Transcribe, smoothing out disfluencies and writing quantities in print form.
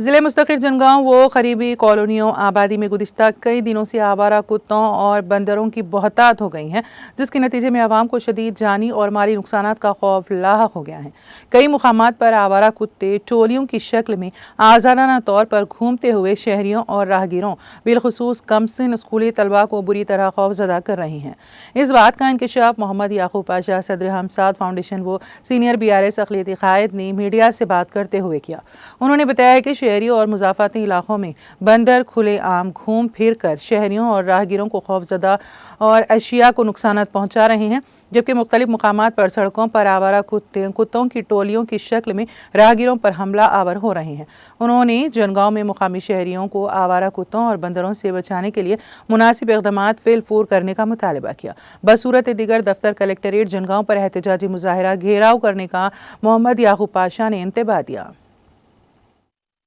ضلع مستقر جنگاؤں و قریبی کالونیوں آبادی میں گزشتہ کئی دنوں سے آوارہ کتوں اور بندروں کی بہتات ہو گئی ہیں، جس کے نتیجے میں عوام کو شدید جانی اور مالی نقصانات کا خوف لاحق ہو گیا ہے۔ کئی مقامات پر آوارہ کتے ٹولیوں کی شکل میں آزادانہ طور پر گھومتے ہوئے شہریوں اور راہگیروں بالخصوص کم سن اسکولی طلباء کو بری طرح خوفزدہ کر رہے ہیں۔ اس بات کا انکشاف محمد یعقوب پاشا صدر ہمساد فاؤنڈیشن و سینئر BRS اقلیتی قائد نے میڈیا سے بات کرتے ہوئے کیا۔ انہوں نے بتایا کہ شہریوں اور مضافاتی علاقوں میں بندر کھلے عام گھوم پھر کر شہریوں اور راہگیروں کو خوفزدہ اور اشیاء کو نقصانات پہنچا رہے ہیں، جبکہ مختلف مقامات پر سڑکوں پر آوارہ کتوں کی ٹولیوں کی شکل میں راہگیروں پر حملہ آور ہو رہے ہیں۔ انہوں نے جنگاؤں میں مقامی شہریوں کو آوارہ کتوں اور بندروں سے بچانے کے لیے مناسب اقدامات فی الفور کرنے کا مطالبہ کیا۔ بصورت دیگر دفتر کلکٹریٹ جنگاؤں پر احتجاجی مظاہرہ گھیراؤ کرنے کا محمد یعقوب پاشا نے انتباہ دیا۔